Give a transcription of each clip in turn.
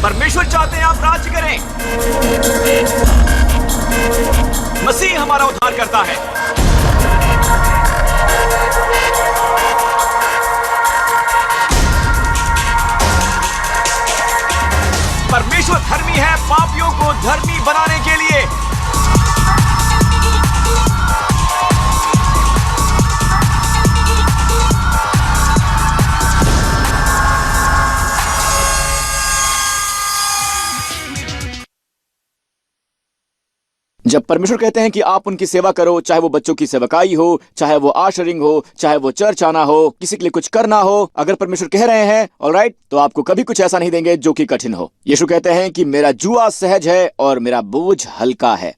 परमेश्वर चाहते हैं आप राज्य करें। मसीह हमारा उद्धार करता है। परमेश्वर धर्मी है पापियों को धर्मी बनाने के लिए। जब परमेश्वर कहते हैं कि आप उनकी सेवा करो, चाहे वो बच्चों की सेवकाई हो, चाहे वो आशरिंग हो, चाहे वो चर्च आना हो, किसी के लिए कुछ करना हो, अगर परमेश्वर कह रहे हैं ऑलराइट, तो आपको कभी कुछ ऐसा नहीं देंगे जो कि कठिन हो। यीशु कहते हैं कि मेरा जुआ सहज है और मेरा बोझ हल्का है।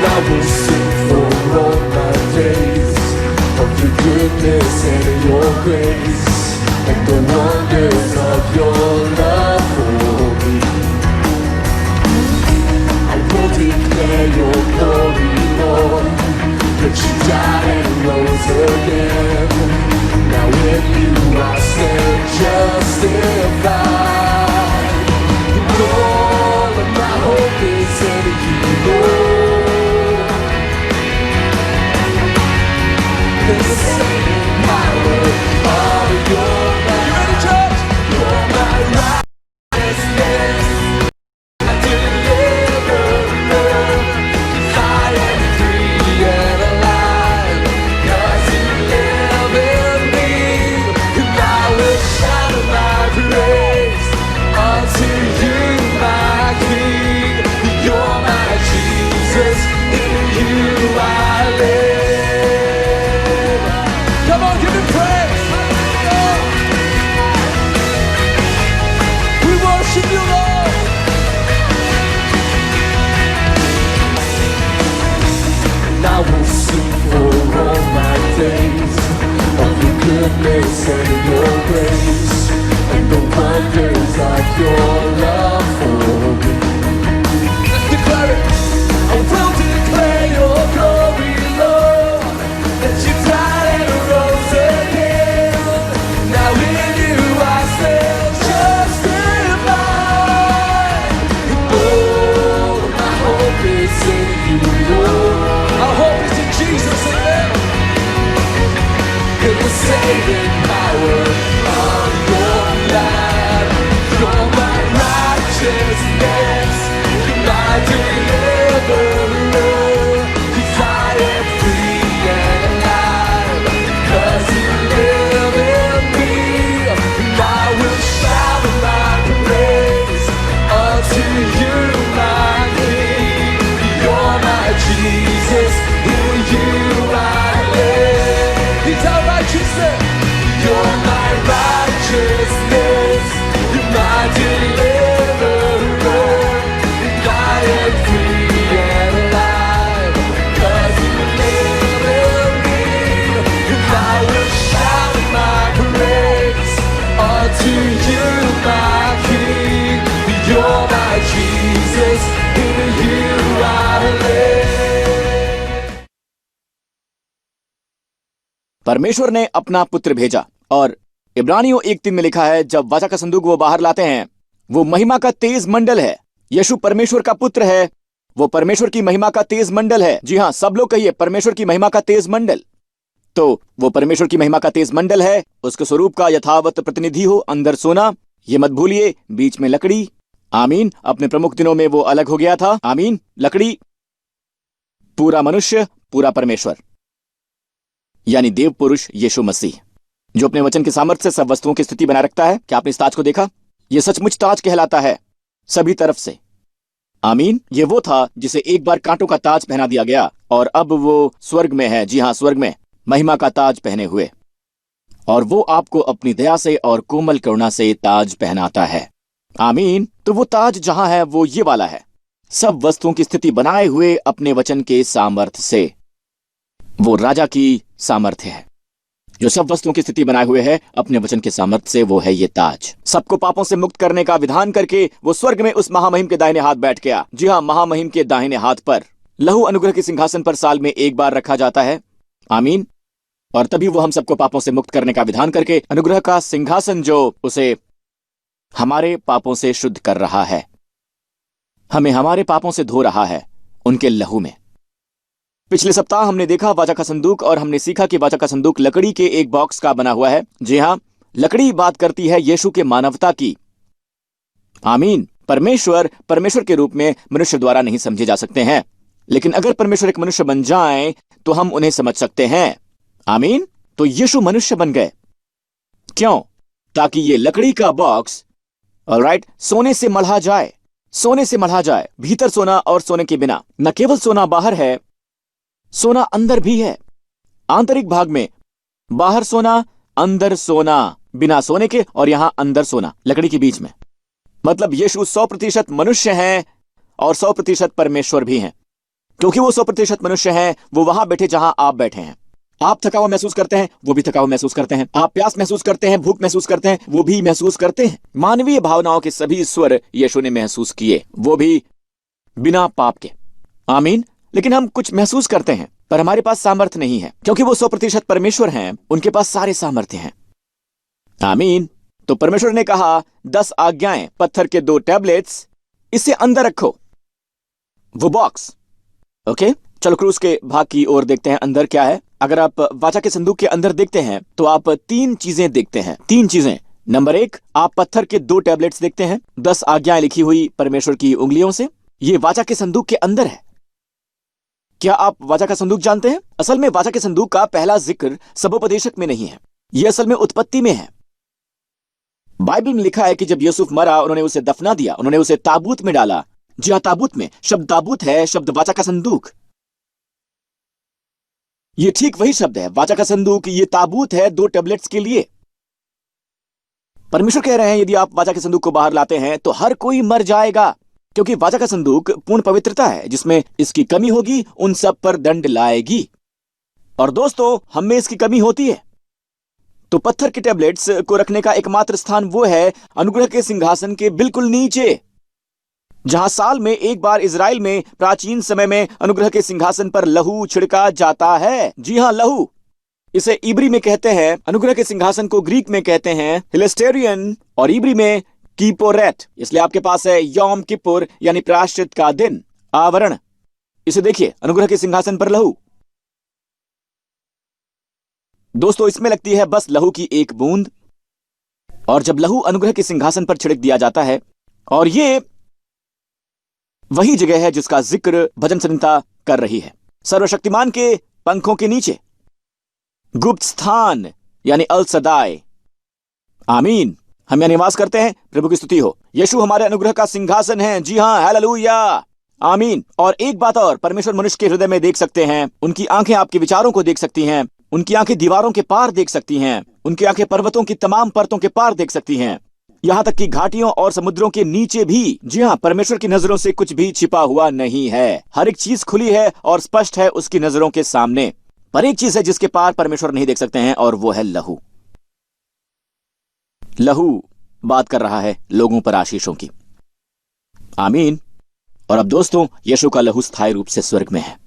I will sing for all my days of your goodness and your grace and the wonders of your love for me. I will declare your glory, Lord, that you died and rose again. Now in you I stand justified. All of my hope is in you, Lord. The saving power of your love. You're my righteousness, my deliverer. I am free and alive, 'cause you live in me. And I will shout my praise unto you, my King. You're my Jesus, in you I live. I will sing for all my days of your goodness and your grace and the wonders of your love for me. Let's declare it. I will declare your glory, Lord, that you died and rose again. Now in you I stand justified. Oh, my hope is in you, Lord. Our hope is in Jesus, amen. In the saving power of your love. You're my righteousness, my deliverer. 'Cause I am free and alive, 'cause you live in me. And I will shout my praise unto you, my King. You're my Jesus, in you I live. He's our righteousness. You're my righteousness, you're my deliverer. And I am free and alive, 'cause you live in me. And I will shout my praise unto you, my King. You're my Jesus, in you I live. परमेश्वर ने अपना पुत्र भेजा, और इब्रानियों 1:3 में लिखा है, जब वाचा का संदूक वो बाहर लाते हैं, वो महिमा का तेज मंडल है। यीशु परमेश्वर का पुत्र है, वो परमेश्वर की महिमा का तेज मंडल है। जी हां, सब लोग कहिए, परमेश्वर की महिमा का तेज मंडल। तो वो परमेश्वर की महिमा का तेज मंडल है, उसके स्वरूप का यथावत प्रतिनिधि हो, अंदर सोना, ये मत भूलिए, बीच में लकड़ी। आमीन। अपने प्रमुख दिनों में वो अलग हो गया था। आमीन। लकड़ी, पूरा मनुष्य, पूरा परमेश्वर, यानी देव पुरुष यीशु मसीह, जो अपने वचन के सामर्थ्य से सब वस्तुओं की स्थिति बनाए रखता है। क्या आपने इस ताज को देखा? यह सचमुच ताज कहलाता है सभी तरफ से। आमीन। ये वो था जिसे एक बार कांटों का ताज पहना दिया गया, और अब वो स्वर्ग में है। जी हां, स्वर्ग में महिमा का ताज पहने हुए, और वो आपको अपनी दया से और कोमल करुणा से ताज पहनाता है। आमीन। तो वो ताज जहां है वो ये वाला है, सब वस्तुओं की स्थिति बनाए हुए अपने वचन के सामर्थ्य से। वो राजा की सामर्थ्य है। जो सब वस्तुओं की स्थिति बनाए हुए है अपने वचन के सामर्थ्य से, वो है ये ताज। सबको पापों से मुक्त करने का विधान करके वो स्वर्ग में उस महामहिम के दाहिने हाथ बैठ गया। जी हाँ, महामहिम के दाहिने हाथ पर। लहू अनुग्रह के सिंहासन पर साल में एक बार रखा जाता है। आमीन। और तभी वो हम सबको पापों से मुक्त करने का विधान करके अनुग्रह का सिंहासन, जो उसे हमारे पापों से शुद्ध कर रहा है, हमें हमारे पापों से धो रहा है उनके लहू में। पिछले सप्ताह हमने देखा वाचा का संदूक, और हमने सीखा कि वाचा का संदूक लकड़ी के एक बॉक्स का बना हुआ है। जी हां, लकड़ी बात करती है यीशु के मानवता की। आमीन। परमेश्वर के रूप में मनुष्य द्वारा नहीं समझे जा सकते हैं, लेकिन अगर परमेश्वर एक मनुष्य बन जाएं तो हम उन्हें समझ सकते हैं। आमीन। तो यीशु मनुष्य बन गए। क्यों? ताकि ये लकड़ी का बॉक्स, ऑलराइट, सोने से मढ़ा जाए। सोने से मढ़ा जाए। भीतर सोना और सोने के बिना। न केवल सोना बाहर है, सोना अंदर भी है। आंतरिक भाग में बाहर सोना, अंदर सोना, बिना सोने के, और यहां अंदर सोना, लकड़ी के बीच में। मतलब यीशु 100% मनुष्य हैं और 100% परमेश्वर भी हैं। क्योंकि वो 100% मनुष्य हैं, वो वहां बैठे जहां आप बैठे हैं। आप थका हुआ महसूस करते हैं, वो भी थका हुआ महसूस करते हैं। आप प्यास महसूस करते हैं, भूख महसूस करते हैं, वो भी महसूस करते हैं। मानवीय भावनाओं के सभी स्वर यीशु ने महसूस किए, वो भी बिना पाप के। आमीन। लेकिन हम कुछ महसूस करते हैं, पर हमारे पास सामर्थ्य नहीं है। क्योंकि वो 100% परमेश्वर हैं, उनके पास सारे सामर्थ्य हैं। आमीन। तो परमेश्वर ने कहा 10 आज्ञाएं, पत्थर के 2 टैबलेट्स, इसे अंदर रखो, वो बॉक्स। ओके, चलो क्रूस के भाग की ओर देखते हैं, अंदर क्या है। अगर आप वाचा के संदूक के अंदर देखते हैं तो आप 3 चीजें देखते हैं। 3 चीजें। नंबर 1, आप पत्थर के 2 टैबलेट्स देखते हैं, 10 आज्ञाएं लिखी हुई परमेश्वर की उंगलियों से। ये वाचा के संदूक के अंदर है। क्या आप वाचा का संदूक जानते हैं? असल में वाचा के संदूक का पहला जिक्र सबोपदेशक में नहीं है, यह असल में उत्पत्ति में है। बाइबल में लिखा है कि जब यूसुफ मरा, उन्होंने उसे दफना दिया, उन्होंने उसे ताबूत में डाला। जी हाँ, ताबूत में। शब्द ताबूत है शब्द वाचा का संदूक। ये ठीक वही शब्द है, वाचा का संदूक। ये ताबूत है 2 टैबलेट्स के लिए। परमेश्वर कह रहे हैं, यदि आप वाचा के संदूक को बाहर लाते हैं तो हर कोई मर जाएगा, क्योंकि वाचा का संदूक पूर्ण पवित्रता है। जिसमें इसकी कमी होगी उन सब पर दंड लाएगी। और दोस्तों, हम में इसकी कमी होती है। तो पत्थर के टैबलेट्स को रखने का एकमात्र स्थान वो है अनुग्रह के सिंहासन के बिल्कुल नीचे, जहां साल में एक बार इजराइल में प्राचीन समय में अनुग्रह के सिंहासन पर लहू छिड़का जाता है। जी हां, लहू। इसे इब्री में कहते हैं, अनुग्रह के सिंहासन को ग्रीक में कहते हैं हिलेस्टेरियन, और इब्री में कीपोरेट। इसलिए आपके पास है यौम किपुर, यानी प्रायश्चित का दिन, आवरण। इसे देखिए, अनुग्रह के सिंहासन पर लहू। दोस्तों, इसमें लगती है बस लहू की एक बूंद, और जब लहू अनुग्रह के सिंहासन पर छिड़क दिया जाता है, और ये वही जगह है जिसका जिक्र भजन संहिता कर रही है। सर्वशक्तिमान के पंखों के नीचे, गुप्त स्थान, यानी अल सदाई। आमीन। हम यहां निवास करते हैं। प्रभु की स्तुति हो। यीशु हमारे अनुग्रह का सिंहासन है। जी हां, हालेलुया, आमीन। और एक बात और, परमेश्वर मनुष्य के हृदय में देख सकते हैं। उनकी आंखें आपके विचारों को देख सकती हैं। उनकी आंखें दीवारों के पार देख सकती हैं। उनकी आंखें पर्वतों की तमाम परतों के पार देख सकती हैं, यहां तक कि घाटियों और समुद्रों के नीचे भी। जी हां, परमेश्वर की नजरों से कुछ भी छिपा हुआ नहीं है। हर एक चीज खुली है और स्पष्ट है उसकी नजरों के सामने। पर एक चीज है जिसके पार परमेश्वर नहीं देख सकते हैं, और वो है लहू। लहू बात कर रहा है लोगों पर आशीषों की। आमीन। और अब दोस्तों, यीशु का लहू स्थायी रूप से स्वर्ग में है।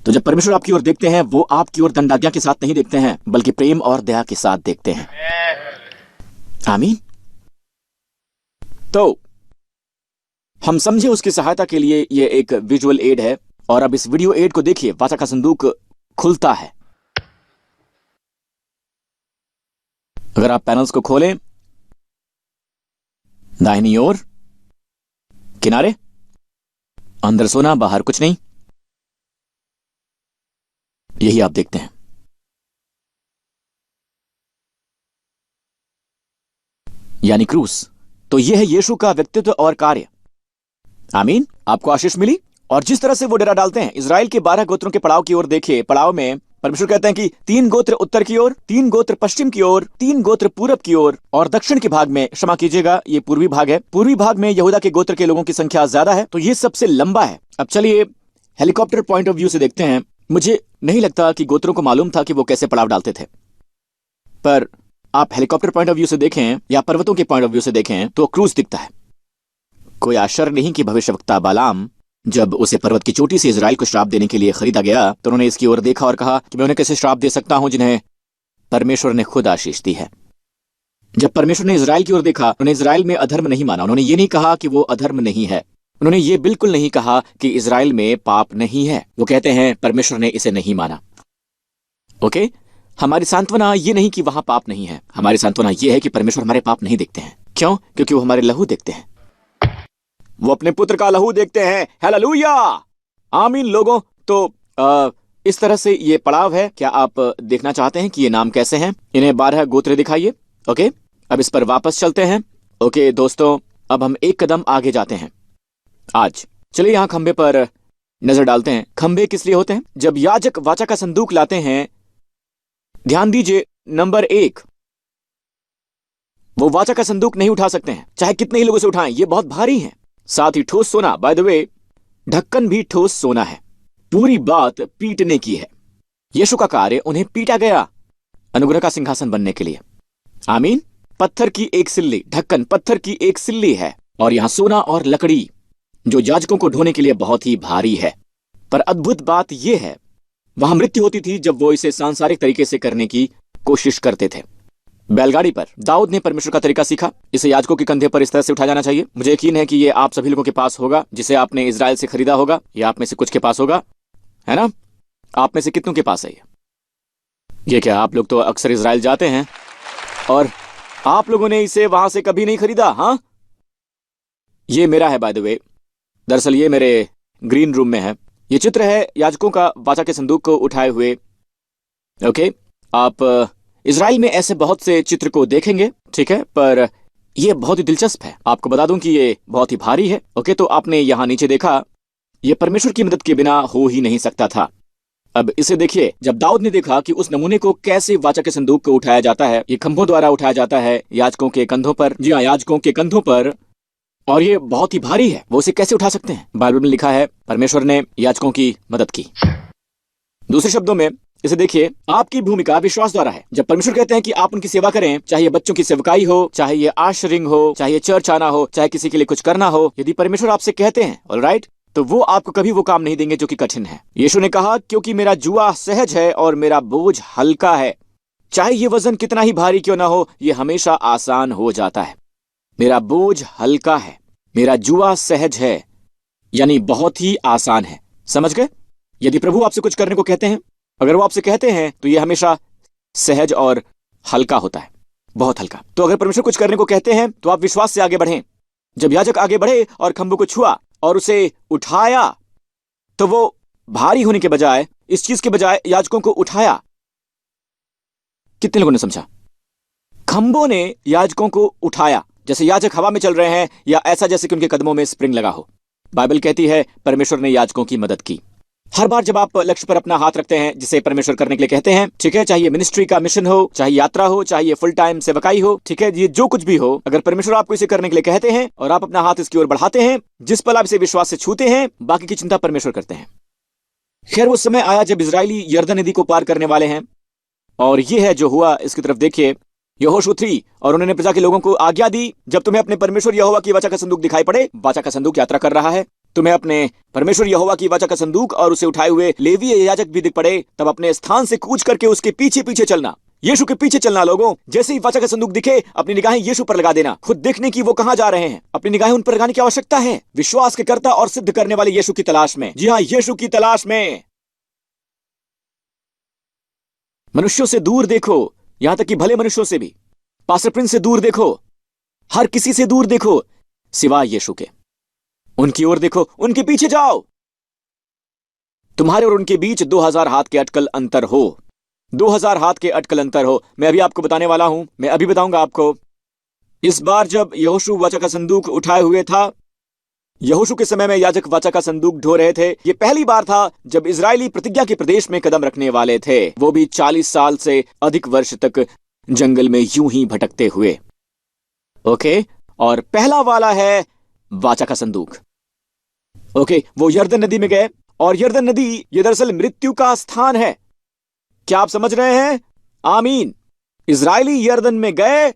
तो जब परमेश्वर आपकी ओर देखते हैं, वो आपकी ओर दंडाज्ञा के साथ नहीं देखते हैं, बल्कि प्रेम और दया के साथ देखते हैं। आमीन। तो हम समझे उसकी सहायता के लिए ये एक विजुअल एड है। और अब इस वीडियो एड को देखिए। वाचा का संदूक खुलता है। अगर आप पैनल्स को खोलें, दाहिनी ओर किनारे, अंदर सोना, बाहर कुछ नहीं, यही आप देखते हैं। यानी क्रूस। तो यह है यीशु का व्यक्तित्व और कार्य। आमीन। आपको आशीष मिली। और जिस तरह से वो डेरा डालते हैं, इजराइल के 12 गोत्रों के पड़ाव की ओर देखिए। पड़ाव में परमेश्वर कहते हैं कि 3 गोत्र उत्तर की ओर, 3 गोत्र पश्चिम की ओर, 3 गोत्र पूरब की ओर, और दक्षिण के भाग में, क्षमा कीजिएगा, ये पूर्वी भाग है। पूर्वी भाग में यहूदा के गोत्र के लोगों की संख्या ज्यादा है, तो ये सबसे लंबा है। अब चलिए हेलीकॉप्टर पॉइंट ऑफ व्यू से देखते हैं। मुझे नहीं लगता कि गोत्रों को मालूम था कि वो कैसे पड़ाव डालते थे। पर आप हेलीकॉप्टर पॉइंट ऑफ व्यू से देखें या पर्वतों के पॉइंट ऑफ व्यू से देखें तो क्रूज दिखता है। कोई आश्चर्य नहीं कि भविष्यवक्ता बालाम जब उसे पर्वत की चोटी से इजराइल को श्राप देने के लिए खरीदा गया तो उन्होंने इसकी ओर देखा और कहा कि मैं उन्हें कैसे श्राप दे सकता हूं जिन्हें परमेश्वर ने खुद आशीष दी है। जब परमेश्वर ने इजराइल की ओर देखा, उन्होंने इजराइल में अधर्म नहीं माना। उन्होंने ये नहीं कहा कि वो अधर्म नहीं है, उन्होंने ये बिल्कुल नहीं कहा कि इजराइल में पाप नहीं है। वो कहते हैं परमेश्वर ने इसे नहीं माना। ओके, हमारी सांत्वना ये नहीं कि वहां पाप नहीं है, हमारी सांत्वना ये है कि परमेश्वर हमारे पाप नहीं देखते हैं। क्यों? क्योंकि वो हमारे लहू देखते हैं, वो अपने पुत्र का लहू देखते हैं। हालेलुया, आमीन लोगों। तो इस तरह से ये पड़ाव है। क्या आप देखना चाहते हैं कि ये नाम कैसे हैं? इन्हें 12 गोत्र दिखाइए। ओके, अब इस पर वापस चलते हैं। ओके दोस्तों, अब हम एक कदम आगे जाते हैं। आज चलिए यहां खंबे पर नजर डालते हैं। खंबे किस लिए होते हैं? जब याजक वाचा का संदूक लाते हैं, ध्यान दीजिए, नंबर 1, वो वाचा का संदूक नहीं उठा सकते हैं, चाहे कितने ही लोगों से उठाएं, ये बहुत भारी है। साथ ही ठोस सोना, बाय द वे ढक्कन भी ठोस सोना है। पूरी बात पीटने की है। यीशु का कार्य, उन्हें पीटा गया अनुग्रह का सिंहासन बनने के लिए। आमीन। पत्थर की एक सिल्ली, ढक्कन पत्थर की एक सिल्ली है, और यहां सोना और लकड़ी जो याजकों को ढोने के लिए बहुत ही भारी है। पर अद्भुत बात यह है, वहां मृत्यु होती थी जब वो इसे सांसारिक तरीके से करने की कोशिश करते थे। बैलगाड़ी पर दाऊद ने परमेश्वर का तरीका सीखा। इसे याजकों के कंधे पर इस तरह से उठाया जाना चाहिए। मुझे यकीन है कि ये आप सभी लोगों के पास होगा, जिसे आपने इजराइल से खरीदा होगा, या आप में से कुछ के पास होगा, है ना? आप में से कितनों के पास है ये क्या? आप लोग तो अक्सर इजराइल जाते हैं और आप लोगों ने इसे वहां से कभी नहीं खरीदा। हाँ, ये मेरा है बाय द वे। दरअसल ये मेरे ग्रीन रूम में है। ये चित्र है याजकों का वाचा के संदूक को उठाए हुए। ओके, आप इजराइल में ऐसे बहुत से चित्र को देखेंगे, ठीक है, पर यह बहुत ही दिलचस्प है। आपको बता दूं कि ये बहुत ही भारी है। ओके, तो आपने यहां नीचे देखा, यह परमेश्वर की मदद के बिना हो ही नहीं सकता था। अब इसे देखिए, जब दाऊद ने देखा कि उस नमूने को कैसे वाचा के संदूक को उठाया जाता है, ये खंभों द्वारा उठाया जाता है याजकों के कंधों पर। जी हाँ, याजकों के कंधों पर, और ये बहुत ही भारी है। वो इसे कैसे उठा सकते हैं? बाइबल में लिखा है परमेश्वर ने याजकों की मदद की। दूसरे शब्दों में इसे देखिए, आपकी भूमिका विश्वास द्वारा है। जब परमेश्वर कहते हैं कि आप उनकी सेवा करें, चाहे ये बच्चों की सेवकाई हो, चाहे ये आशरिंग हो, चाहे ये चर्च आना हो, चाहे किसी के लिए कुछ करना हो, यदि परमेश्वर आपसे कहते हैं ऑलराइट, तो वो आपको कभी वो काम नहीं देंगे जो कि कठिन है। यीशु ने कहा, क्योंकि मेरा जुआ सहज है और मेरा बोझ हल्का है। चाहे ये वजन कितना ही भारी क्यों ना हो, ये हमेशा आसान हो जाता है। मेरा बोझ हल्का है, मेरा जुआ सहज है, यानी बहुत ही आसान है। समझ गए? यदि प्रभु आपसे कुछ करने को कहते हैं, अगर वो आपसे कहते हैं, तो ये हमेशा सहज और हल्का होता है, बहुत हल्का। तो अगर परमेश्वर कुछ करने को कहते हैं, तो आप विश्वास से आगे बढ़ें। जब याजक आगे बढ़े और खंभों को छुआ और उसे उठाया, तो वो भारी होने के बजाय, इस चीज के बजाय याजकों को उठाया। कितने लोगों ने समझा? खंभों ने याजकों को उठाया, जैसे याजक हवा में चल रहे हैं, या ऐसा जैसे कि उनके कदमों में स्प्रिंग लगा हो। बाइबल कहती है परमेश्वर ने याजकों की मदद की। हर बार जब आप लक्ष्य पर अपना हाथ रखते हैं, जिसे परमेश्वर करने के लिए कहते हैं, ठीक है, चाहे ये मिनिस्ट्री का मिशन हो, चाहे यात्रा हो, चाहे ये फुल टाइम सेवकाई हो, ठीक है, ये जो कुछ भी हो, अगर परमेश्वर आपको इसे करने के लिए कहते हैं और आप अपना हाथ इसकी ओर बढ़ाते हैं, जिस पल आप इसे विश्वास से छूते हैं, बाकी की चिंता परमेश्वर करते हैं। खैर, वो समय आया जब इजरायली यरदन नदी को पार करने वाले हैं, और ये है जो हुआ। इसकी तरफ देखिए, यहोशू 3, और उन्होंने प्रजा के लोगों को आज्ञा दी, जब तुम्हें अपने परमेश्वर यहोवा की वाचा का संदूक दिखाई पड़े, वाचा का संदूक यात्रा कर रहा है, तुम्हें अपने परमेश्वर यहोवा की वाचा का संदूक और उसे उठाए हुए लेवीय याजक भी दिख पड़े, तब अपने स्थान से कूच करके उसके पीछे पीछे चलना। यीशु के पीछे चलना। लोगों, जैसे ही वाचा का संदूक दिखे, अपनी निगाहें यीशु पर लगा देना। खुद देखने की वो कहां जा रहे हैं, अपनी निगाहें उन पर लगाने की आवश्यकता है। विश्वास के कर्ता और सिद्ध करने वाले यीशु की तलाश में। जी हां, यीशु की तलाश में। मनुष्यों से दूर देखो, यहां तक कि भले मनुष्यों से भी। पास्टर प्रिंस से दूर देखो, हर किसी से दूर देखो सिवाय यीशु के। उनकी ओर देखो, उनके पीछे जाओ। तुम्हारे और उनके बीच 2000 हाथ के अटकल अंतर हो। 2000 हाथ के अटकल अंतर हो। मैं अभी आपको बताने वाला हूं, मैं अभी बताऊंगा आपको। इस बार जब यहोशू वाचा का संदूक उठाए हुए था, यहोशू के समय में याजक वाचा का संदूक ढो रहे थे। यह पहली बार था जब इजरायली प्रतिज्ञा के प्रदेश में कदम रखने वाले थे, वो भी 40 साल से अधिक वर्ष तक जंगल में यूं ही भटकते हुए। ओके, और पहला वाला है वाचा का संदूक। ओके, वो यरदन नदी में गए, और यरदन नदी ये दरअसल मृत्यु का स्थान है। क्या आप समझ रहे हैं? आमीन। इजरायली यर्दन में गए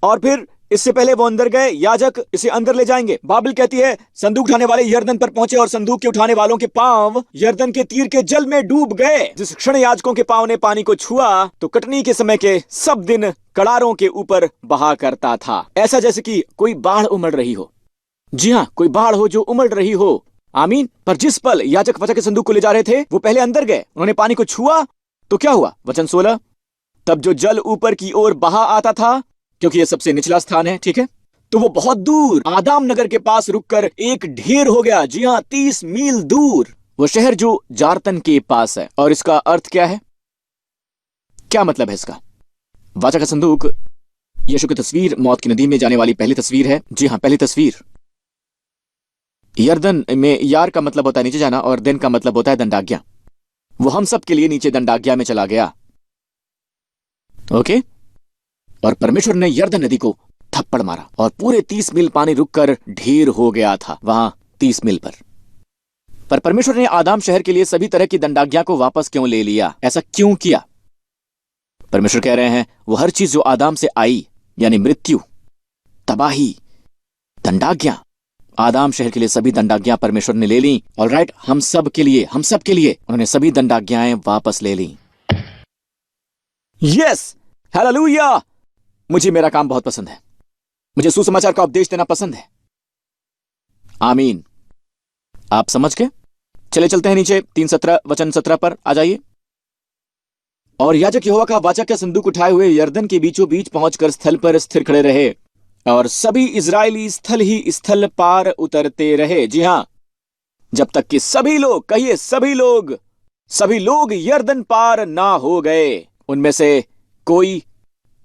और फिर इससे पहले वो अंदर गए, याजक इसे अंदर ले जाएंगे। बाइबल कहती है संदूक उठाने वाले यर्दन पर पहुंचे और संदूक के उठाने वालों के पांव यर्दन के तीर के जल में डूब गए। जिस क्षण याजकों के पांव ने पानी को छुआ तो कटनी के समय के सब दिन कड़ारों के ऊपर बहा करता था, ऐसा जैसे कि कोई बाढ़ उमड़ रही हो। जी हाँ, कोई बाढ़ हो जो उमड़ रही हो। आमीन। पर जिस पल याजक वचन के संदूक को ले जा रहे थे वो पहले अंदर गए, उन्होंने पानी को छुआ तो क्या हुआ? वचन 16, तब जो जल ऊपर की ओर बहा आता था, क्योंकि यह सबसे निचला स्थान है, ठीक है, तो वो बहुत दूर आदाम नगर के पास रुककर एक ढेर हो गया। जी हाँ, 30 मील दूर वो शहर जो जारतन के पास है। और इसका अर्थ क्या है? क्या मतलब है इसका? वाचा का संदूक यीशु की तस्वीर, मौत की नदी में जाने वाली पहली तस्वीर है। जी हाँ, पहली तस्वीर। यर्दन में यार का मतलब होता है नीचे जाना और दिन का मतलब होता है दंडाज्ञा। वो हम सब के लिए नीचे दंडाज्ञा में चला गया। ओके। और परमेश्वर ने यर्दन नदी को थप्पड़ मारा और पूरे 30 मील पानी रुककर ढेर हो गया था वहां 30 मील पर परमेश्वर ने आदाम शहर के लिए सभी तरह की दंडाज्ञा को वापस क्यों ले लिया? ऐसा क्यों किया? परमेश्वर कह रहे हैं वो हर चीज जो आदाम से आई, यानी मृत्यु, तबाही, दंडाज्ञा, आदाम शहर के लिए सभी दंडाज्ञा परमेश्वर ने ले ली। ऑलराइट, हम सब के लिए उन्होंने सभी दंडाज्ञाएं वापस ले ली। Yes, hallelujah. मुझे मेरा काम बहुत पसंद है, मुझे सुसमाचार का उपदेश देना पसंद है। आमीन। आप समझ गए? चले चलते हैं नीचे 3:17 वचन 17 पर आ जाइए। और याजक यहोवा का वाचा का संदूक उठाए हुए यर्दन के बीचों बीच पहुंचकर स्थल पर स्थिर खड़े रहे और सभी इजरायली स्थल ही स्थल पार उतरते रहे। जी हां, जब तक कि सभी लोग, कहिए सभी लोग यर्दन पार ना हो गए। उनमें से कोई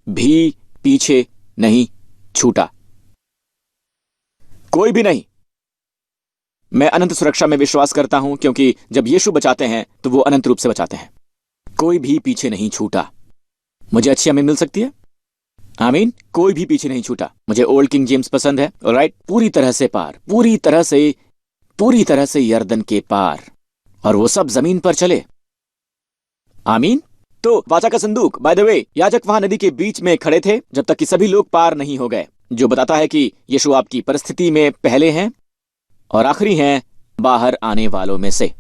भी पीछे नहीं छूटा, कोई भी नहीं। मैं अनंत सुरक्षा में विश्वास करता हूं क्योंकि जब यीशु बचाते हैं तो वो अनंत रूप से बचाते हैं। कोई भी पीछे नहीं छूटा। मुझे अच्छी आमीन मिल सकती है? आमीन। कोई भी पीछे नहीं छूटा। मुझे ओल्ड किंग जेम्स पसंद है। ऑलराइट, पूरी तरह से पार, पूरी तरह से यर्दन के पार, और वो सब जमीन पर चले। आमीन। तो वाचा का संदूक, बाय द वे, याजक वहां नदी के बीच में खड़े थे जब तक कि सभी लोग पार नहीं हो गए, जो बताता है कि यीशु आपकी परिस्थिति में पहले हैं और आखिरी हैं बाहर आने वालों में से।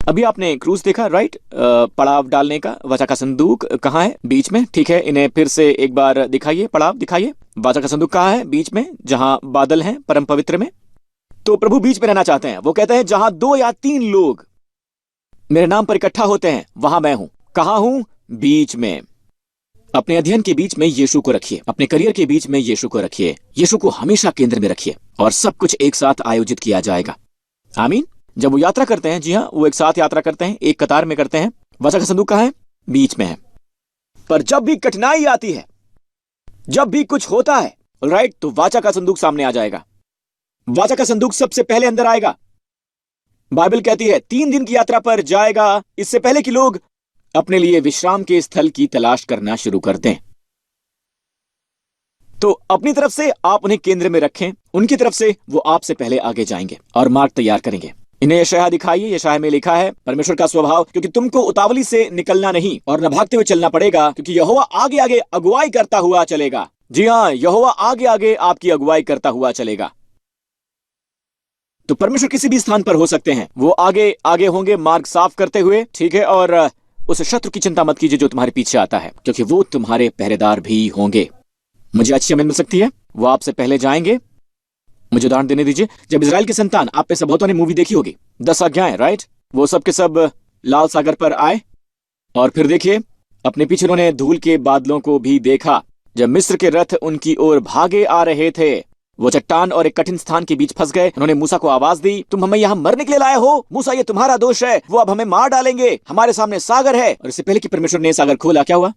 अभी आपने क्रूज देखा, राइट? पड़ाव डालने का। वाचा का संदूक कहाँ है? बीच में, ठीक है। इन्हें फिर से एक बार दिखाइए, पड़ाव दिखाइए। वाचा का संदूक कहाँ है? बीच में, जहां बादल हैं परम पवित्र में। तो प्रभु बीच में रहना चाहते हैं। वो कहते हैं जहां 2 या 3 लोग मेरे नाम पर इकट्ठा होते हैं वहां मैं हूं। कहां हूं? बीच में। अपने अध्ययन के बीच में यीशु को रखिए, अपने करियर के बीच में यीशु को रखिए, यीशु को हमेशा केंद्र में रखिए और सब कुछ एक साथ आयोजित किया जाएगा। आमीन। जब वो यात्रा करते हैं, जी हाँ, वो एक साथ यात्रा करते हैं, एक कतार में करते हैं। वाचा का संदूक कहाँ है? बीच में है। पर जब भी कठिनाई आती है, जब भी कुछ होता है, राइट, तो वाचा का संदूक सामने आ जाएगा। वाचा का संदूक सबसे पहले अंदर आएगा। बाइबल कहती है 3 दिन की यात्रा पर जाएगा, इससे पहले कि लोग अपने लिए विश्राम के स्थल की तलाश करना शुरू कर दें। तो अपनी तरफ से आप उन्हें केंद्र में रखें, उनकी तरफ से वो आपसे पहले आगे जाएंगे और मार्ग तैयार करेंगे। इन्हें यशायाह दिखाइए। यशायाह में लिखा है परमेश्वर का स्वभाव, क्योंकि तुमको उतावली से निकलना नहीं और न भागते हुए चलना पड़ेगा, क्योंकि यहोवा आगे आगे अगुवाई करता हुआ चलेगा। जी हाँ, यहोवा आगे आगे आपकी अगुवाई करता हुआ चलेगा। तो परमेश्वर किसी भी स्थान पर हो सकते हैं, वो आगे आगे होंगे मार्ग साफ करते हुए, ठीक है। और उस शत्रु की चिंता मत कीजिए जो तुम्हारे पीछे आता है, क्योंकि वो तुम्हारे पहरेदार भी होंगे। मुझे अच्छी आमीन मिल सकती है? वो आपसे पहले जाएंगे। मुझे उदाहरण देने दीजिए। जब इजराइल के संतान, आप पे से बहुतों ने मूवी देखी होगी 10 आज्ञाएं, राइट? वो सब के सब लाल सागर पर आए और फिर देखिए अपने पीछे उन्होंने धूल के बादलों को भी देखा। जब मिस्र के रथ उनकी ओर भागे आ रहे थे, वो चट्टान और एक कठिन स्थान के बीच फंस गए। उन्होंने मूसा को आवाज दी, तुम हमें यहाँ मरने के लिए लाए हो? मूसा, ये तुम्हारा दोष है, वो अब हमें मार डालेंगे, हमारे सामने सागर है। और इससे पहले कि परमेश्वर ने सागर खोला, क्या हुआ?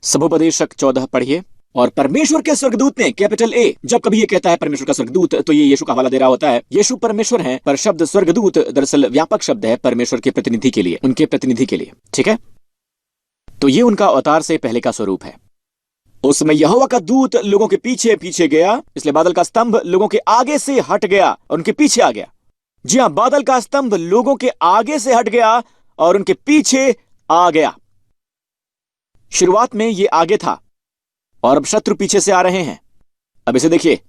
सबोपदेशक 14 पढ़िए। और परमेश्वर के स्वर्गदूत ने, कैपिटल ए, जब कभी ये कहता है परमेश्वर का स्वर्गदूत, तो ये यीशु का हवाला दे रहा होता है। यीशु परमेश्वर है, पर शब्द स्वर्गदूत दरअसल व्यापक शब्द है परमेश्वर के प्रतिनिधि के लिए, उनके प्रतिनिधि के लिए, ठीक है। तो ये उनका अवतार से पहले का स्वरूप है। उस समय यहोवा का दूत लोगों के पीछे पीछे गया, इसलिए बादल का स्तंभ लोगों के आगे से हट गया और उनके पीछे आ गया। जी हां, बादल का स्तंभ लोगों के आगे से हट गया और उनके पीछे आ गया। शुरुआत में ये आगे था और अब शत्रु पीछे से आ रहे हैं। अब इसे देखिए,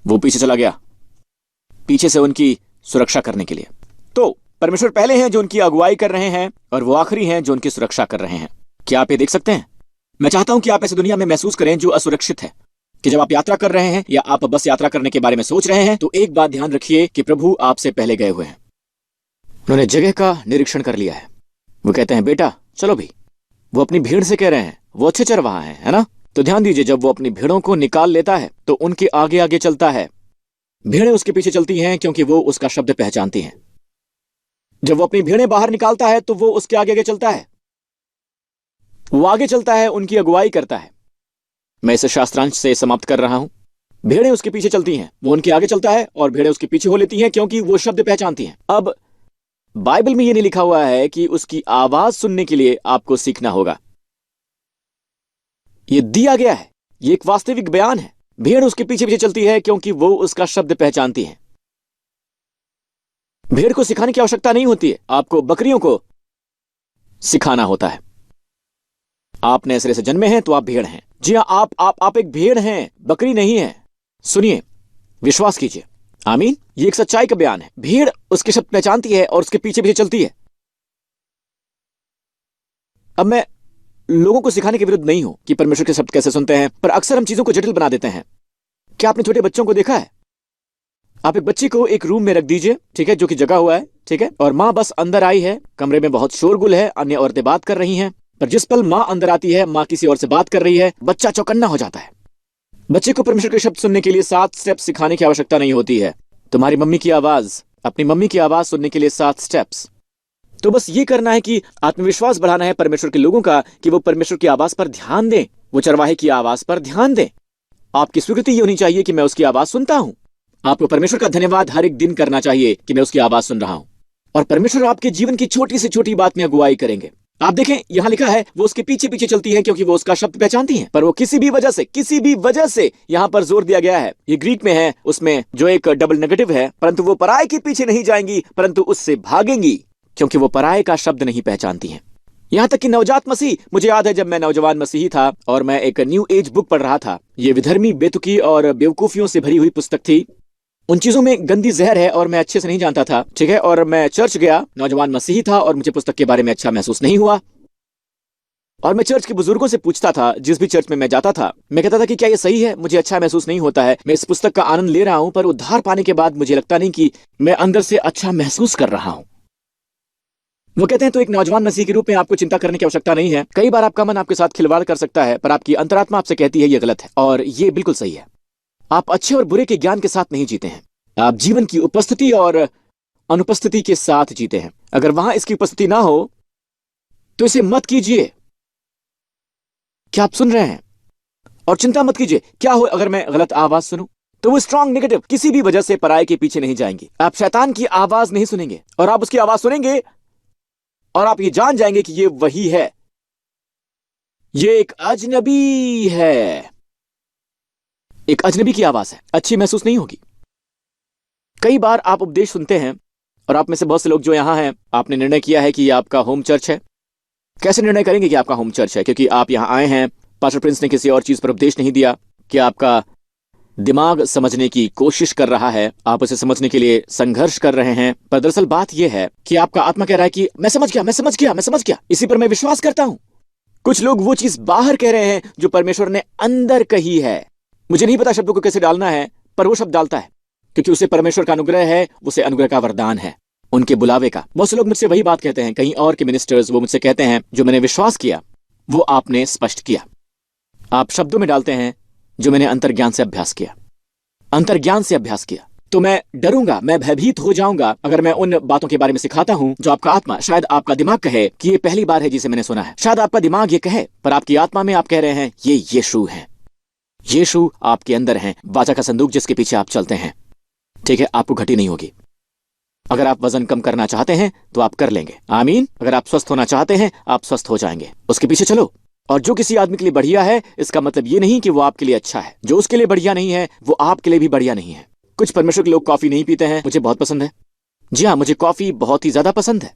वो पीछे चला गया, पीछे से उनकी सुरक्षा करने के लिए। तो परमेश्वर पहले हैं जो उनकी अगुवाई कर रहे हैं और वो आखिरी हैं जो उनकी सुरक्षा कर रहे हैं। क्या आप ये देख सकते हैं? मैं चाहता हूं कि आप ऐसी दुनिया में महसूस करें जो असुरक्षित है, कि जब आप यात्रा कर रहे हैं या आप बस यात्रा करने के बारे में सोच रहे हैं तो एक बात ध्यान रखिए कि प्रभु आपसे पहले गए हुए हैं। उन्होंने जगह का निरीक्षण कर लिया है। वो कहते हैं बेटा चलो भी। वो अपनी भीड़ से कह रहे हैं, वो अच्छे चरवाहा हैं, है ना? तो ध्यान दीजिए, जब वो अपनी भीड़ों को निकाल लेता है तो उनके आगे आगे चलता है। भीड़ें उसके पीछे चलती हैं क्योंकि वो उसका शब्द पहचानती हैं। जब वो अपनी भीड़ें बाहर निकालता है तो वो उसके आगे आगे चलता है। वो आगे चलता है, उनकी अगुवाई करता है। मैं इसे शास्त्रांश से समाप्त कर रहा हूं। भेड़ें उसके पीछे चलती हैं, वो उनके आगे चलता है और भेड़ें उसके पीछे हो लेती हैं क्योंकि वो शब्द पहचानती हैं। अब बाइबल में यह नहीं लिखा हुआ है कि उसकी आवाज सुनने के लिए आपको सीखना होगा। यह दिया गया है, यह एक वास्तविक बयान है। भेड़ उसके पीछे पीछे चलती है क्योंकि वो उसका शब्द पहचानती है। भेड़ को सिखाने की आवश्यकता नहीं होती है, आपको बकरियों को सिखाना होता है। आप नए सिरे से जन्मे हैं तो आप भेड़ हैं। जी हां, आप एक भेड़ हैं, बकरी नहीं है। सुनिए, विश्वास कीजिए। आमीन। ये एक सच्चाई का बयान है। भेड़ उसके शब्द पहचानती है और उसके पीछे पीछे चलती है। अब मैं लोगों को सिखाने के विरुद्ध नहीं हूं कि परमेश्वर के शब्द कैसे सुनते हैं, पर अक्सर हम चीजों को जटिल बना देते हैं। क्या आपने छोटे बच्चों को देखा है? आप एक बच्चे को एक रूम में रख दीजिए, ठीक है, जो कि जगा हुआ है, ठीक है, और मां बस अंदर आई है। कमरे में बहुत शोरगुल है, अन्य औरतें बात कर रही हैं, पर जिस पल मां अंदर आती है, मां किसी और से बात कर रही है, बच्चा चौकन्ना हो जाता है। बच्चे को परमेश्वर के शब्द सुनने के लिए 7 स्टेप्स सिखाने की आवश्यकता नहीं होती है। तुम्हारी मम्मी की आवाज, अपनी मम्मी की आवाज सुनने के लिए 7 स्टेप्स। तो बस ये करना है कि आत्मविश्वास बढ़ाना है परमेश्वर के लोगों का कि वो परमेश्वर की आवाज पर ध्यान दें, वो चरवाहे की आवाज पर ध्यान दें। आपकी स्वीकृति ये होनी चाहिए कि मैं उसकी आवाज सुनता हूं। आपको परमेश्वर का धन्यवाद हर एक दिन करना चाहिए कि मैं उसकी आवाज सुन रहा हूं। और परमेश्वर आपके जीवन की छोटी से छोटी बात में अगुवाई करेंगे। आप देखें, यहां लिखा है वो उसके पीछे पीछे चलती है क्योंकि वो उसका शब्द पहचानती हैं। पर वो किसी भी वजह से यहां पर जोर दिया गया है, ये ग्रीक में है, उसमें जो एक डबल नेगेटिव है, परंतु वो पराये के पीछे नहीं जाएंगी परंतु उससे भागेंगी क्योंकि वो पराये का शब्द नहीं पहचानती हैं। यहां तक कि नवजात मसीह, मुझे याद है जब मैं नौजवान मसीही था और मैं एक न्यू एज बुक पढ़ रहा था। ये विधर्मी, बेतुकी और बेवकूफियों से भरी हुई पुस्तक थी। उन चीजों में गंदी जहर है और मैं अच्छे से नहीं जानता था, ठीक है, और मैं चर्च गया, नौजवान मसीही था और मुझे पुस्तक के बारे में अच्छा महसूस नहीं हुआ। और मैं चर्च के बुजुर्गों से पूछता था, जिस भी चर्च में मैं जाता था, मैं कहता था कि क्या ये सही है? मुझे अच्छा महसूस नहीं होता है, मैं इस पुस्तक का आनंद ले रहा हूं पर उद्धार पाने के बाद मुझे लगता नहीं कि मैं अंदर से अच्छा महसूस कर रहा हूं। वो कहते हैं तो एक नौजवान मसीह के रूप में आपको चिंता करने की आवश्यकता नहीं है। कई बार आपका मन आपके साथ खिलवाड़ कर सकता है, पर आपकी अंतरात्मा आपसे कहती है ये गलत है, और ये बिल्कुल सही है। आप अच्छे और बुरे के ज्ञान के साथ नहीं जीते हैं, आप जीवन की उपस्थिति और अनुपस्थिति के साथ जीते हैं। अगर वहां इसकी उपस्थिति ना हो तो इसे मत कीजिए। क्या आप सुन रहे हैं? और चिंता मत कीजिए, क्या हो अगर मैं गलत आवाज सुनूं? तो वो स्ट्रॉन्ग नेगेटिव किसी भी वजह से पराये के पीछे नहीं जाएंगी। आप शैतान की आवाज नहीं सुनेंगे, और आप उसकी आवाज सुनेंगे और आप ये जान जाएंगे कि ये वही है, ये एक अजनबी है, एक अजनबी की आवाज है, अच्छी महसूस नहीं होगी। कई बार आप उपदेश सुनते हैं और आप में से बहुत से लोग जो यहां हैं, आपने निर्णय किया है कि ये आपका होम चर्च है। कैसे निर्णय करेंगे कि आपका होम चर्च है? क्योंकि आप यहां आए हैं, पास्टर प्रिंस ने किसी और चीज पर उपदेश नहीं दिया, कि आपका दिमाग समझने की कोशिश कर रहा है, आप उसे समझने के लिए संघर्ष कर रहे हैं। पर दरअसल बात यह है कि आपका आत्मा कह रहा है कि मैं समझ गया, इसी पर मैं विश्वास करता हूं। कुछ लोग वो चीज बाहर कह रहे हैं जो परमेश्वर ने अंदर कही है। मुझे नहीं पता शब्दों को कैसे डालना है, पर वो शब्द डालता है क्योंकि उसे परमेश्वर का अनुग्रह है, उसे अनुग्रह का वरदान है, उनके बुलावे का। बहुत से लोग मुझसे वही बात कहते हैं, कहीं और के मिनिस्टर्स, वो मुझसे कहते हैं जो मैंने विश्वास किया वो आपने स्पष्ट किया। आप शब्दों में डालते हैं जो मैंने अंतर्ज्ञान से अभ्यास किया। तो मैं डरूंगा, मैं भयभीत हो जाऊंगा अगर मैं उन बातों के बारे में सिखाता हूं जो आपका आत्मा, शायद आपका दिमाग कहे कि ये पहली बार है जिसे मैंने सुना है। शायद आपका दिमाग ये कहे, पर आपकी आत्मा में आप कह रहे हैं ये यीशु है। यीशु आपके अंदर हैं, वाचा का संदूक जिसके पीछे आप चलते हैं, ठीक है, आपको घटी नहीं होगी। अगर आप वजन कम करना चाहते हैं तो आप कर लेंगे, आमीन। अगर आप स्वस्थ होना चाहते हैं, आप स्वस्थ हो जाएंगे, उसके पीछे चलो। और जो किसी आदमी के लिए बढ़िया है, इसका मतलब ये नहीं कि वो आपके लिए अच्छा है। जो उसके लिए बढ़िया नहीं है, वो आपके लिए भी बढ़िया नहीं है। कुछ परमेश्वर के लोग कॉफी नहीं पीते हैं, मुझे बहुत पसंद है। जी हाँ, मुझे कॉफी बहुत ही ज्यादा पसंद है,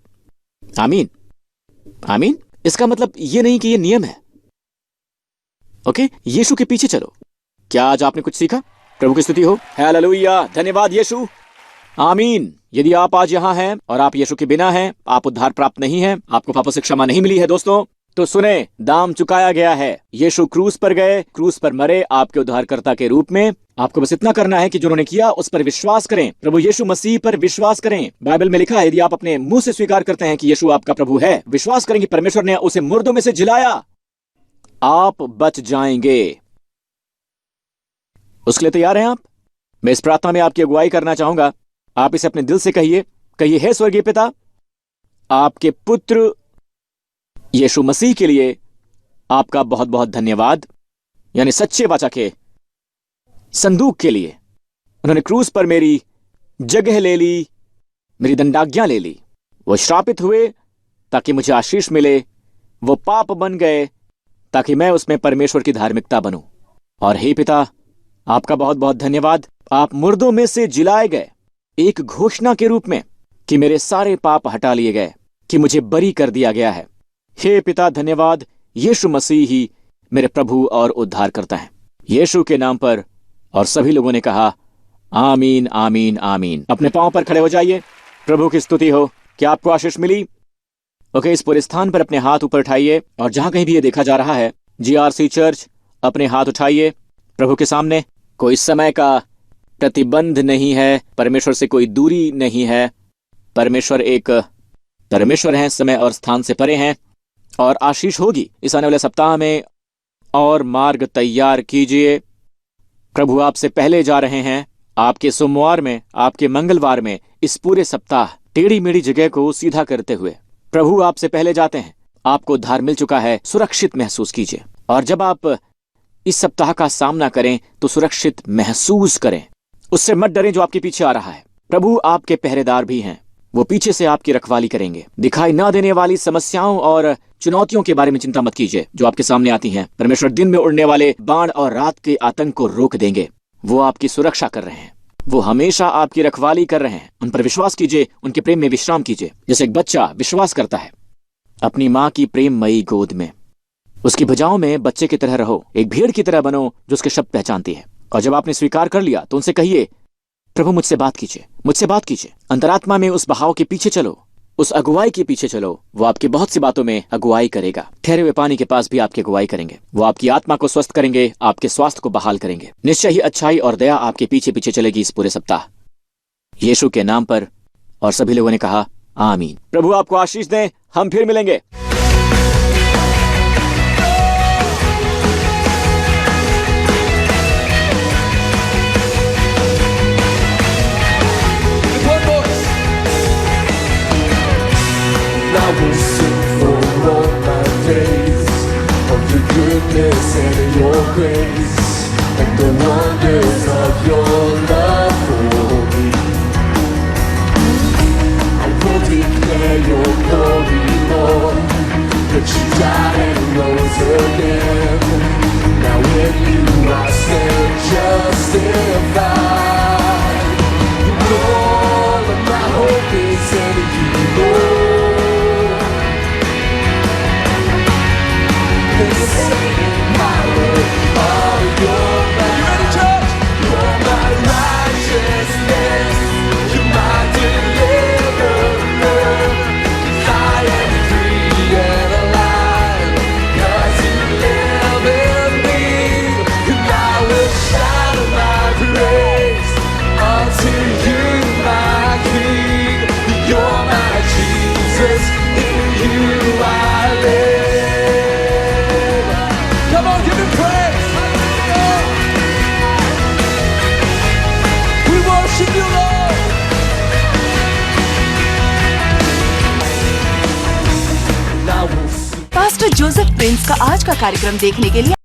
आमीन, आमीन। इसका मतलब ये नहीं कि ये नियम है। ओके, यीशु के पीछे चलो। क्या आज आपने कुछ सीखा? प्रभु की स्तुति हो। हालेलुया, धन्यवाद यीशु, आमीन। यदि आप आज यहाँ हैं और आप यीशु के बिना हैं, आप उद्धार प्राप्त नहीं हैं, आपको पापों से क्षमा नहीं मिली है दोस्तों, तो सुने, दाम चुकाया गया है। यीशु क्रूस पर गए, क्रूस पर मरे आपके उद्धारकर्ता के रूप में। आपको बस इतना करना है कि जो उन्होंने किया उस पर विश्वास करें। प्रभु यीशु मसीह पर विश्वास करें। बाइबल में लिखा है, यदि आप अपने मुंह से स्वीकार करते हैं कि यीशु आपका प्रभु है, विश्वास करें कि परमेश्वर ने उसे मुर्दों में से जिलाया, आप बच जाएंगे। उसके लिए तैयार हैं आप? मैं इस प्रार्थना में आपकी अगुवाई करना चाहूंगा। आप इसे अपने दिल से कहिए। हे स्वर्गीय पिता, आपके पुत्र यीशु मसीह के लिए आपका बहुत बहुत धन्यवाद। यानी सच्चे वाचा के संदूक के लिए। उन्होंने क्रूस पर मेरी जगह ले ली, मेरी दंडाज्ञा ले ली। वो श्रापित हुए ताकि मुझे आशीष मिले, वो पाप बन गए ताकि मैं उसमें परमेश्वर की धार्मिकता बनूं। और हे पिता, आपका बहुत बहुत धन्यवाद। आप मुर्दों में से जिलाए गए एक घोषणा के रूप में कि मेरे सारे पाप हटा लिए गए, कि मुझे बरी कर दिया गया है। हे पिता, धन्यवाद। यीशु मसीह ही मेरे प्रभु और उद्धार करता है, यीशु के नाम पर। और सभी लोगों ने कहा आमीन, आमीन, आमीन। अपने पांव पर खड़े हो जाइए। प्रभु की स्तुति हो। क्या आपको आशीष मिली? ओके, इस पूरे स्थान पर अपने हाथ ऊपर उठाइए और जहां कहीं भी ये देखा जा रहा है, GRC चर्च, अपने हाथ उठाइए प्रभु के सामने। कोई समय का प्रतिबंध नहीं है, परमेश्वर से कोई दूरी नहीं है। परमेश्वर है, समय और स्थान से परे हैं। और आशीष होगी इस आने वाले सप्ताह में। और मार्ग तैयार कीजिए। प्रभु आपसे पहले जा रहे हैं। आपके सोमवार में, आपके मंगलवार में, इस पूरे सप्ताह टेढ़ी मेढ़ी जगह को सीधा करते हुए प्रभु आपसे पहले जाते हैं। आपको उद्धार मिल चुका है, सुरक्षित महसूस कीजिए। और जब आप इस सप्ताह का सामना करें तो सुरक्षित महसूस करें। उससे मत डरें जो आपके पीछे आ रहा है। प्रभु आपके पहरेदार भी हैं, वो पीछे से आपकी रखवाली करेंगे। दिखाई ना देने वाली समस्याओं और चुनौतियों के बारे में चिंता मत कीजिए जो आपके सामने आती हैं। परमेश्वर दिन में उड़ने वाले बाण और रात के आतंक को रोक देंगे। वो आपकी सुरक्षा कर रहे हैं, वो हमेशा आपकी रखवाली कर रहे हैं। उन पर विश्वास कीजिए, उनके प्रेम में विश्राम कीजिए। जैसे एक बच्चा विश्वास करता है अपनी माँ की प्रेममयी गोद में, उसकी भुजाओं में बच्चे की तरह रहो। एक भेड़ की तरह बनो जो उसके शब्द पहचानती है। और जब आपने स्वीकार कर लिया तो उनसे कहिए, प्रभु मुझसे बात कीजिए, मुझसे बात कीजिए। अंतरात्मा में उस बहाव के पीछे चलो, उस अगुवाई के पीछे चलो। वो आपकी बहुत सी बातों में अगुवाई करेगा। ठहरे हुए पानी के पास भी आपकी अगुवाई करेंगे। वो आपकी आत्मा को स्वस्थ करेंगे, आपके स्वास्थ्य को बहाल करेंगे। निश्चय ही अच्छाई और दया आपके पीछे पीछे चलेगी इस पूरे सप्ताह, यीशु के नाम पर। और सभी लोगों ने कहा आमीन। प्रभु आपको आशीष दें। हम फिर मिलेंगे। I will sing for all my days of your goodness and your grace and the wonders of your love for me. I will declare your glory, Lord, that you died and rose again. Now in you I stand justified. All of my hope is in you, Lord. Pastor Joseph Prince का आज का कार्यक्रम देखने के लिए